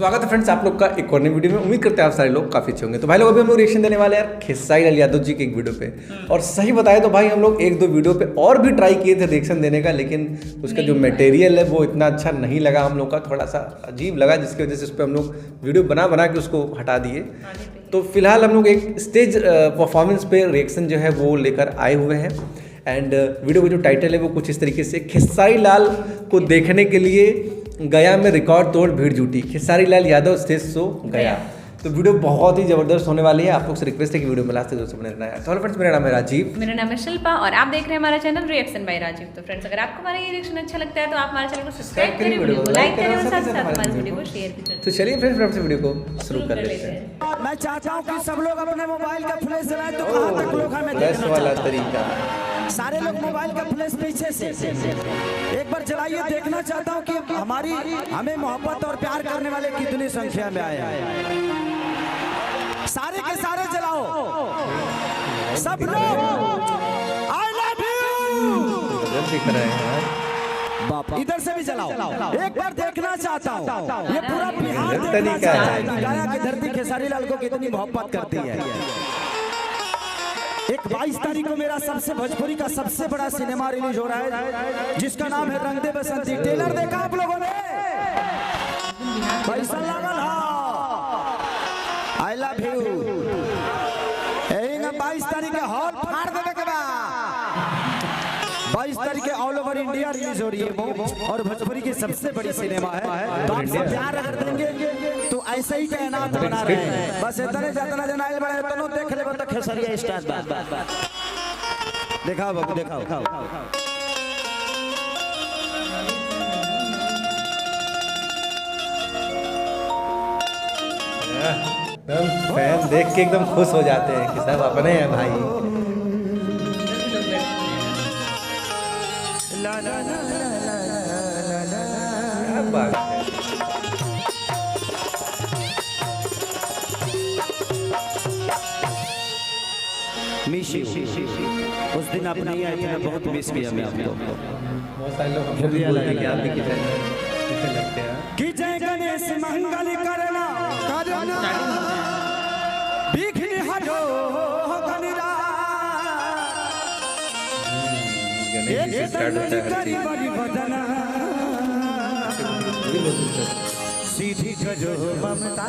स्वागत है फ्रेंड्स आप लोग का एक और नई वीडियो में। उम्मीद करते हैं आप सारे लोग काफ़ी अच्छे होंगे। तो भाई लोग अभी हम लोग रिएक्शन देने वाले हैं यार खेसारी लाल यादव जी के एक वीडियो पे। और सही बताए तो भाई हम लोग एक दो वीडियो पे और भी ट्राई किए थे रिएक्शन देने का, लेकिन उसका जो मटेरियल है वो इतना अच्छा नहीं लगा हम लोग का, थोड़ा सा अजीब लगा, जिसकी वजह से उस पर हम लोग वीडियो बना के उसको हटा दिए। तो फिलहाल हम लोग एक स्टेज परफॉर्मेंस पे रिएक्शन जो है वो लेकर आए हुए हैं। एंड वीडियो का जो टाइटल है वो कुछ इस तरीके से, खेसारी लाल को देखने के लिए गया में रिकॉर्ड तोड़ भीड़ जुटी, खेसारी लाल यादव स्टेज शो गया। तो वीडियो बहुत ही जबरदस्त होने वाली है। आप लोग से रिक्वेस्ट है कि वीडियो में लास्ट तक दोस्तों बने रहना है। तो हेलो फ्रेंड्स, मेरा नाम है राजीव, मेरा नाम है शिल्पा और आप देख रहे हैं हमारा चैनल रिएक्शन बाय राजीव। तो फ्रेंड्स अगर आपको हमारा ये रिएक्शन अच्छा लगता है तो आप हमारे चैनल को सब्सक्राइब करें, वीडियो को लाइक करें और साथ साथ हमारे वीडियो को शेयर भी करें। तो चलिए फ्रेंड्स वीडियो को शुरू कर लेते हैं। मैं चाहता हूं कि सब लोग अपने मोबाइल का फ्लैश जलाएं। तो कहां तक लोग हमें फ्लैश वाला तरीका, सारे लोग मोबाइल का फ्लैश पीछे से एक बार जलाइए। देखना चाहता हूं कि हमें मोहब्बत और प्यार करने वाले कितनी संख्या में आए हैं। सारे के सारे जलाओ, सब लोग आई लव यू दिख रहे हैं। बाप इधर से भी जलाओ, एक बार देखना चाहता हूँ। ये पूरा बिहार देखना चाहता है कि गया की धरती खेसारी लाल को कितनी मोहब्बत करती है। एक 22 तारीख को मेरा भोजपुरी का सबसे बड़ा सिनेमा रिलीज हो रहा है, जिसका नाम है रंग दे बसंती। ट्रेलर देखा आप लोगों ने? पैसा लागल आई लव यू। 22 तारीख के हॉल फाड़ देने के बाद 22 तारीख के ऑल ओवर इंडिया रिलीज हो रही है वो, और भोजपुरी की सबसे बड़ी सिनेमा है। तो आप सब प्यार अगर देंगे तो ऐसा ही तैनात बना रहे हैं। बस इतने जितना जनाइल बड़े तो देख ले तो खेसरिया स्टार दिखाओ बाबू, दिखाओ। फैन देख के एकदम खुश हो जाते हैं कि सब अपने हैं भाई। क्या बात है। उस दिन आप नहीं आए थे, बहुत मिस किया मैं आपको। बहुत सारे लोग हमको भी बोलते हैं कि आप भी किसे लगते हैं कि जय गणेश मंगल करना बिघ्न हरो गणरा। गणेश जी स्टार्ट होता है हर चीज। सीधी जो ममता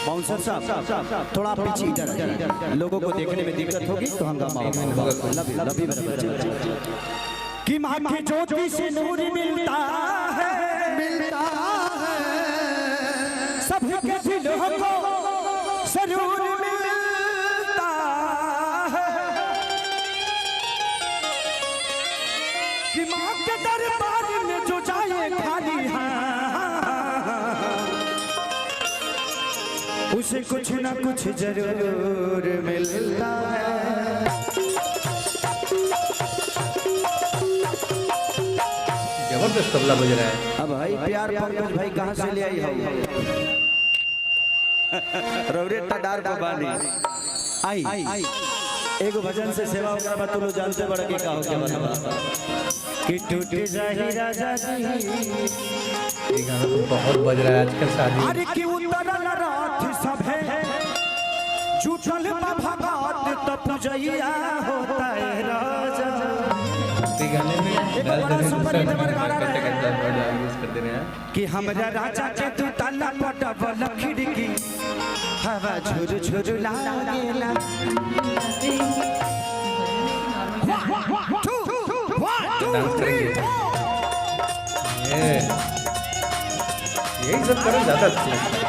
बाउंसर साहब थोड़ा पीछे इधर, लोगों को देखने में दिक्कत होगी तो हंगामा होगा। कि माँ की ज्योति से नूर मिलता है सबके दिलों को सरूर मिलता है। कि माँ के दरबार में जो जाए खाली है उसे कुछ ना कुछ जरूर मिलता है। जबरदस्त तबला बज रहा है। अब भाई प्यार पंकज भाई कहाँ से ले आई हो? रवरेटा डार को बानी आई एगो भजन से सेवा होकर बा तुम जानते बड़ा के का हो के बता कि टूट जाही राजा जी। ये गाना तो बहुत बज रहा है आजकल शादी। अरे कि उतरल रात सब है झूठल भगत तब पूजैया होता है राजा। ये गाने में कि हमरा राजा के तू ताला पटवल खिड़की हवा झुर झुर लागेला। यही सब करो ज्यादा अच्छा लगता है।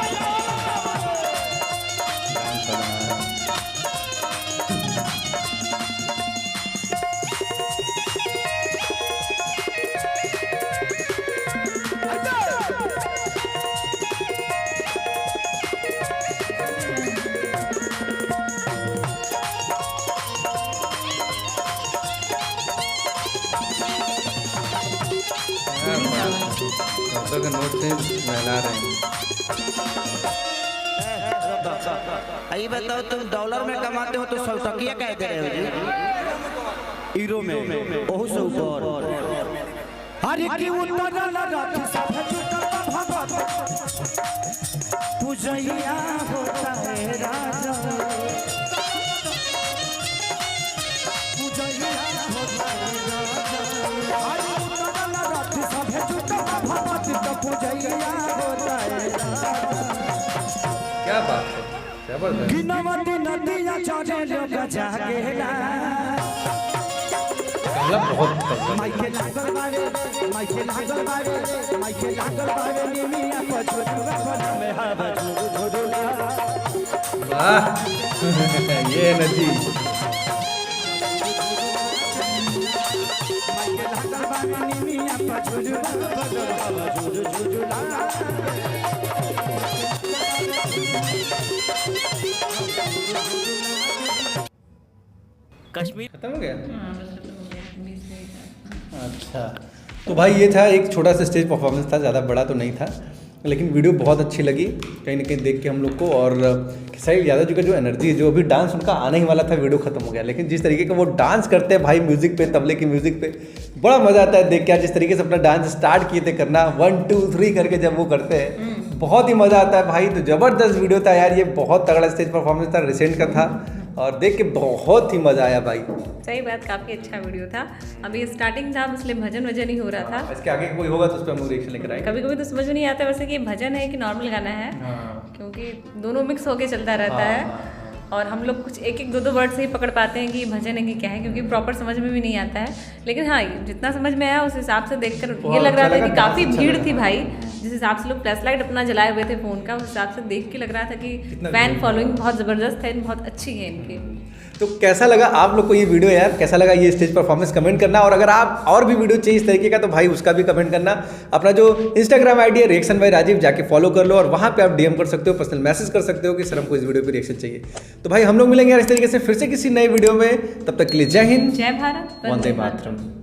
नोट से नहला रहे हैं। ये बताओ तुम डॉलर में कमाते हो तो सौतकिया कह दे रहे हो जी? हीरो में ओहू से ऊपर। हर की उतरल रथ सब जुटल भगत पूजैया होता है राजा पूजैया होता है राजा। हर उतरल रथ सब जुटल भगत पूजैया होता है राजा। क्या बात है, जबरदस्त। गिनवती नदिया चढ़े लोग जागेला बहुत माइके लागल बारे माइके लागल बारे माइके लागल बारे निमिया पछुआ बन में हवा झुरुला। वाह ये नदी माइके लागल बारे निमिया पछुआ बन हवा झुरुला। कश्मीर खत्म हो गया। अच्छा तो भाई ये था एक छोटा सा स्टेज परफॉर्मेंस था, ज़्यादा बड़ा तो नहीं था, लेकिन वीडियो बहुत अच्छी लगी कहीं ना कहीं देख के हम लोग को। और खेसारी यादव जी का जो एनर्जी है, जो अभी डांस उनका आने ही वाला था, वीडियो खत्म हो गया, लेकिन जिस तरीके का वो डांस करते हैं भाई म्यूजिक पे, तबले की म्यूजिक पे, बड़ा मज़ा आता है देख के। जिस तरीके से अपना डांस स्टार्ट किए थे करना 1 2 3 करके जब वो करते हैं बहुत ही मज़ा आता है भाई। तो ज़बरदस्त वीडियो था यार, ये बहुत तगड़ा स्टेज परफॉर्मेंस था, रिसेंट का था और देख के बहुत ही मज़ा आया भाई। सही बात, काफ़ी अच्छा वीडियो था। अभी स्टार्टिंग था इसलिए भजन वजन ही हो रहा था। इसके आगे कोई होगा तो उस पर हम लोग रिएक्शन लेकर आएंगे। कभी कभी तो समझ में नहीं आता वैसे कि ये भजन है कि नॉर्मल गाना है, क्योंकि दोनों मिक्स होके चलता रहता है। और हम लोग कुछ एक एक दो दो वर्ड से ही पकड़ पाते हैं कि भजन है कि क्या है, क्योंकि प्रॉपर समझ में भी नहीं आता है। लेकिन हाँ, जितना समझ में आया उस हिसाब से देखकर ये लग रहा था कि काफ़ी भीड़ थी भाई। जिस हिसाब से लोग फ्लैश लाइट अपना जलाए हुए थे फ़ोन का, उस हिसाब से देख के लग रहा था कि फैन फॉलोइंग बहुत ज़बरदस्त है, बहुत अच्छी है इनकी। तो कैसा लगा आप लोग को ये वीडियो यार, कैसा लगा ये स्टेज परफॉर्मेंस, कमेंट करना। और अगर आप और भी वीडियो चाहिए इस तरीके का तो भाई उसका भी कमेंट करना। अपना जो इंस्टाग्राम आईडी है रिएक्शन बाय राजीव, जाके फॉलो कर लो और वहाँ पे आप डीएम कर सकते हो, पर्सनल मैसेज कर सकते हो कि सर हमको इस वीडियो पे रिएक्शन चाहिए। तो भाई हम लोग मिलेंगे यार इस तरीके से फिर से किसी नए वीडियो में, तब तक के लिए जय हिंद, जय भारत, वंदे मातरम।